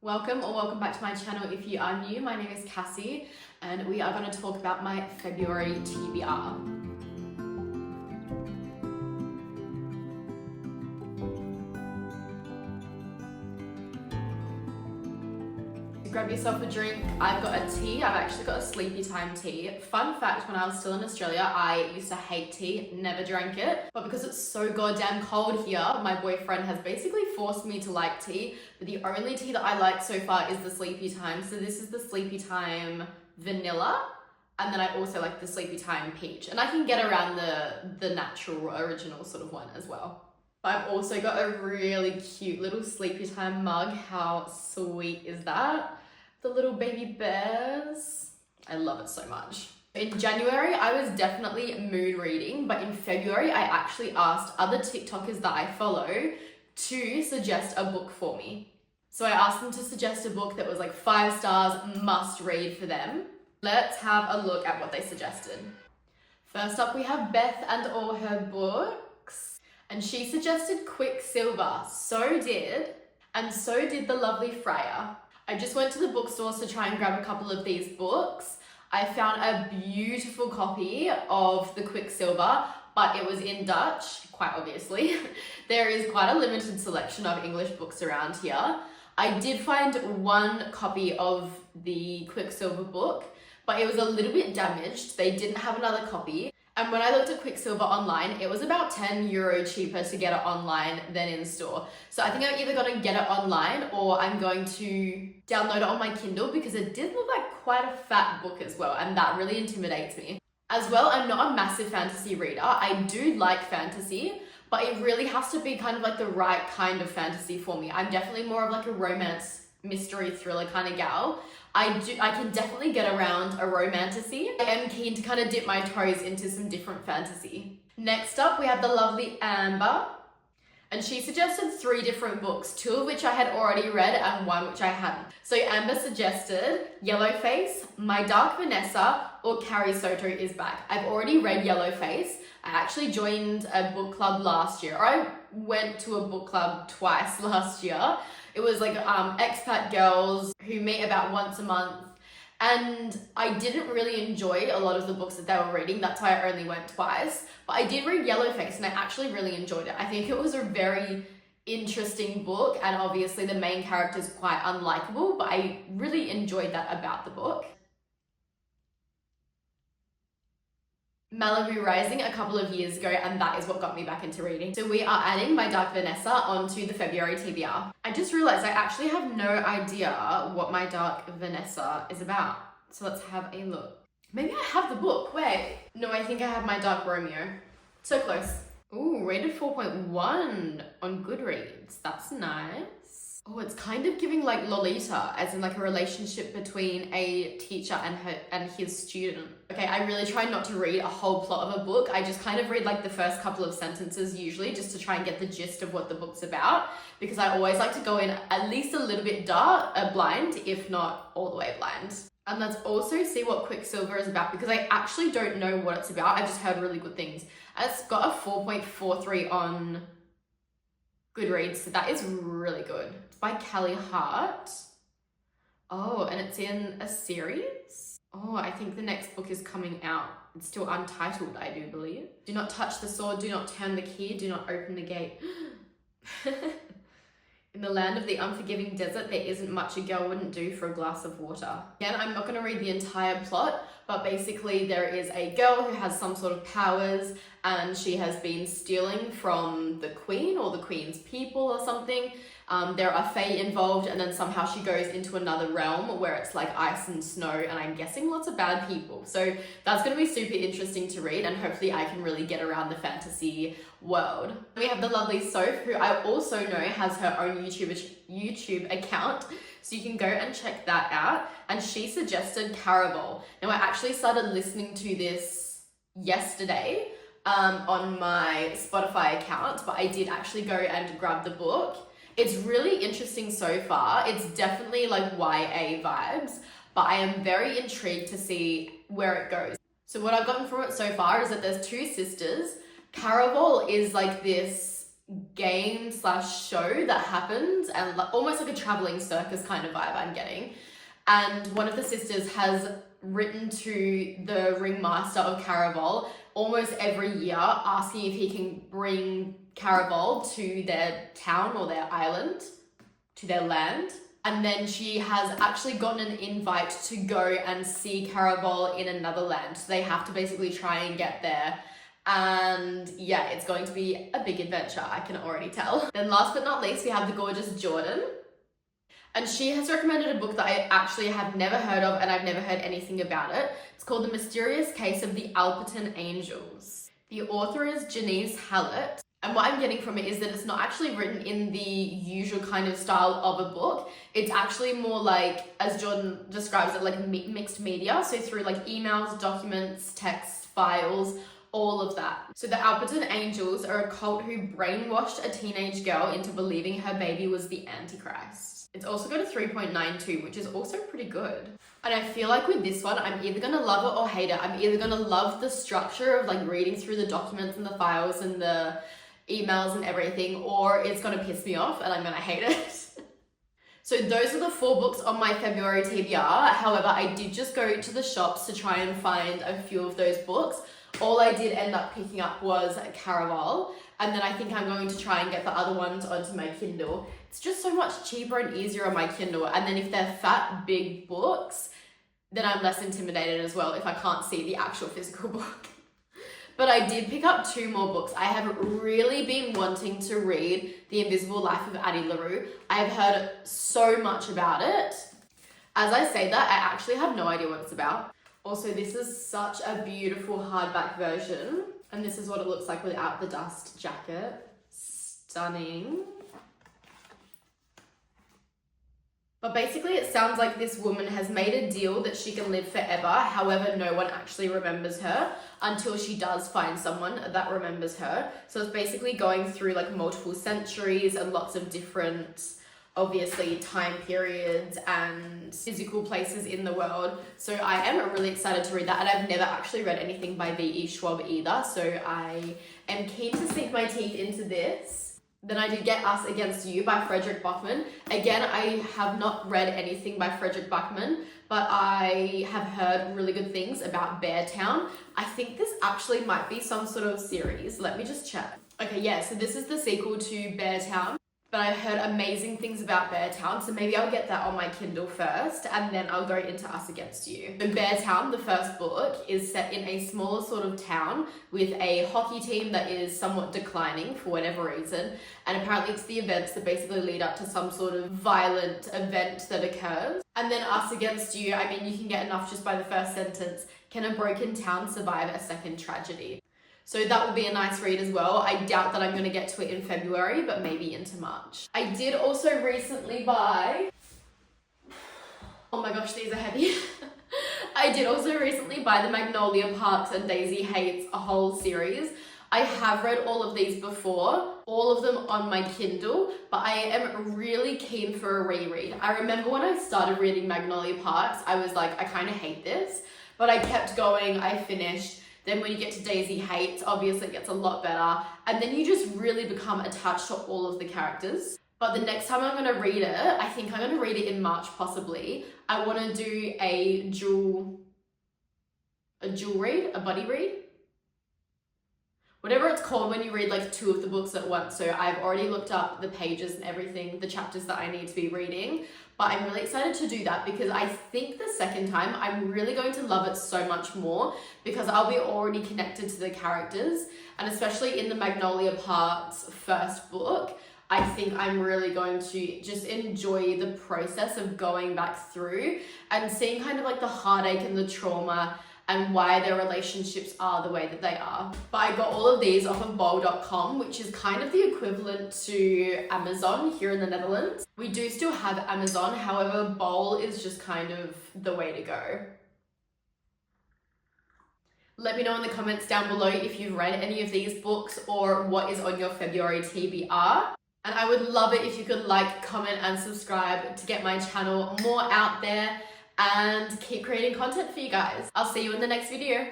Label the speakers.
Speaker 1: Welcome or welcome back to my channel if you are new. My name is Cassie and we are going to talk about my February TBR. Grab yourself a drink. I've got a tea. I've actually got a sleepy time tea. Fun fact, when I was still in Australia, I used to hate tea, never drank it. But because it's so goddamn cold here, my boyfriend has basically forced me to like tea. But the only tea that I like so far is the sleepy time. So this is the sleepy time vanilla. And then I also like the sleepy time peach. And I can get around the natural original sort of one as well. But I've also got a really cute little sleepy time mug. How sweet is that? The little baby bears. I love it so much. In January, I was definitely mood reading, but in February, I actually asked other TikTokers that I follow to suggest a book for me. So I asked them to suggest a book that was like 5 stars, must read for them. Let's have a look at what they suggested. First up, we have Beth and all her books. And she suggested Quicksilver. So did the lovely Freya. I just went to the bookstores to try and grab a couple of these books. I found a beautiful copy of the Quicksilver, but it was in Dutch, quite obviously. There is quite a limited selection of English books around here. I did find one copy of the Quicksilver book, but it was a little bit damaged. They didn't have another copy. And when I looked at Quicksilver online, it was about €10 cheaper to get it online than in store. So I think I'm either going to get it online or I'm going to download it on my Kindle because it did look like quite a fat book as well, and that really intimidates me. As well, I'm not a massive fantasy reader. I do like fantasy, but it really has to be kind of like the right kind of fantasy for me. I'm definitely more of like a romance, mystery, thriller kind of gal. I can definitely get around a romantasy. I am keen to kind of dip my toes into some different fantasy. Next up, we have the lovely Amber. And she suggested 3 different books, 2 of which I had already read and 1 which I hadn't. So Amber suggested Yellowface, My Dark Vanessa, or Carrie Soto is Back. I've already read Yellowface. I actually joined a book club last year. Or I went to a book club twice last year. It was like expat girls who meet about once a month. And I didn't really enjoy a lot of the books that they were reading. That's why I only went twice. But I did read Yellowface and I actually really enjoyed it. I think it was a very interesting book, and obviously the main character is quite unlikable, but I really enjoyed that about the book. Malibu Rising a couple of years ago, and that is what got me back into reading. So we are adding My Dark Vanessa onto the February TBR. I just realized I actually have no idea what My Dark Vanessa is about. So let's have a look. Maybe I have the book, wait. No, I think I have My Dark Romeo. So close. Ooh, rated 4.1 on Goodreads. That's nice. Oh, it's kind of giving like Lolita, as in like a relationship between a teacher and his student. Okay, I really try not to read a whole plot of a book. I just kind of read like the first couple of sentences usually, just to try and get the gist of what the book's about, because I always like to go in at least a little bit blind, if not all the way blind. And let's also see what Quicksilver is about, because I actually don't know what it's about. I've just heard really good things. And it's got a 4.43 on Goodreads, so that is really good. It's by Callie Hart. Oh, and it's in a series. Oh, I think the next book is coming out. It's still untitled, I do believe. Do not touch the sword, do not turn the key, do not open the gate. In the land of the unforgiving desert, there isn't much a girl wouldn't do for a glass of water. Again, I'm not going to read the entire plot, but basically there is a girl who has some sort of powers, and she has been stealing from the queen or the queen's people or something. There are fae involved, and then somehow she goes into another realm where it's like ice and snow, and I'm guessing lots of bad people. So that's going to be super interesting to read, and hopefully I can really get around the fantasy world. We have the lovely Soph, who I also know has her own YouTube account, so you can go and check that out. And she suggested Caraval. Now I actually started listening to this yesterday on my Spotify account, but I did actually go and grab the book. It's really interesting so far. It's definitely like YA vibes, but I am very intrigued to see where it goes. So what I've gotten from it so far is that there's 2 sisters. Caraval is like this game slash show that happens, and almost like a traveling circus kind of vibe I'm getting. And one of the sisters has written to the ringmaster of Caraval almost every year asking if he can bring Caraval to their town or their island, to their land. And then she has actually gotten an invite to go and see Caraval in another land. So they have to basically try and get there. And yeah, it's going to be a big adventure, I can already tell. Then last but not least, we have the gorgeous Jordan. And she has recommended a book that I actually have never heard of, and I've never heard anything about it. It's called The Mysterious Case of the Alperton Angels. The author is Janice Hallett. And what I'm getting from it is that it's not actually written in the usual kind of style of a book. It's actually more like, as Jordan describes it, like mixed media. So through like emails, documents, texts, files, all of that. So the Alperton Angels are a cult who brainwashed a teenage girl into believing her baby was the Antichrist. It's also got a 3.92, which is also pretty good. And I feel like with this one, I'm either gonna love it or hate it. I'm either gonna love the structure of like reading through the documents and the files and the emails and everything, or it's gonna piss me off and I'm gonna hate it. So those are the 4 books on my February TBR. However, I did just go to the shops to try and find a few of those books. All I did end up picking up was Caraval, and then I think I'm going to try and get the other ones onto my Kindle. It's just so much cheaper and easier on my Kindle, and then if they're fat, big books, then I'm less intimidated as well if I can't see the actual physical book. But I did pick up 2 more books. I have really been wanting to read The Invisible Life of Addie LaRue. I have heard so much about it. As I say that, I actually have no idea what it's about. Also, this is such a beautiful hardback version. And this is what it looks like without the dust jacket. Stunning. But basically it sounds like this woman has made a deal that she can live forever. However, no one actually remembers her until she does find someone that remembers her. So it's basically going through like multiple centuries and lots of different, obviously, time periods and physical places in the world. So I am really excited to read that, and I've never actually read anything by V.E. Schwab either, so I am keen to sink my teeth into this. Then I did get Us Against You by Frederick Bachman. Again, I have not read anything by Frederick Bachman, but I have heard really good things about Beartown. I think this actually might be some sort of series. Let me just check. Okay, yeah, so this is the sequel to Beartown. But I heard amazing things about Beartown, so maybe I'll get that on my Kindle first, and then I'll go into Us Against You. So Beartown, the first book, is set in a smaller sort of town with a hockey team that is somewhat declining for whatever reason, and apparently it's the events that basically lead up to some sort of violent event that occurs. And then Us Against You, I mean, you can get enough just by the first sentence. Can a broken town survive a second tragedy? So that will be a nice read as well. I doubt that I'm going to get to it in February, but maybe into March. I did also recently buy... Oh my gosh, these are heavy. I did also recently buy the Magnolia Parks and Daisy Hates a whole series. I have read all of these before, all of them on my Kindle, but I am really keen for a reread. I remember when I started reading Magnolia Parks, I was like, I kind of hate this, but I kept going, I finished. Then when you get to Daisy Hates, obviously it gets a lot better. And then you just really become attached to all of the characters. But the next time I'm going to read it, I think I'm going to read it in March possibly. I want to do a dual read, a buddy read. Whatever it's called when you read like 2 of the books at once. So I've already looked up the pages and everything, the chapters that I need to be reading. But I'm really excited to do that because I think the second time I'm really going to love it so much more because I'll be already connected to the characters. And especially in the Magnolia Parks first book, I think I'm really going to just enjoy the process of going back through and seeing kind of like the heartache and the trauma and why their relationships are the way that they are. But I got all of these off of bol.com, which is kind of the equivalent to Amazon here in the Netherlands. We do still have Amazon, however, Bol is just kind of the way to go. Let me know in the comments down below if you've read any of these books or what is on your February TBR. And I would love it if you could like, comment, and subscribe to get my channel more out there and keep creating content for you guys. I'll see you in the next video.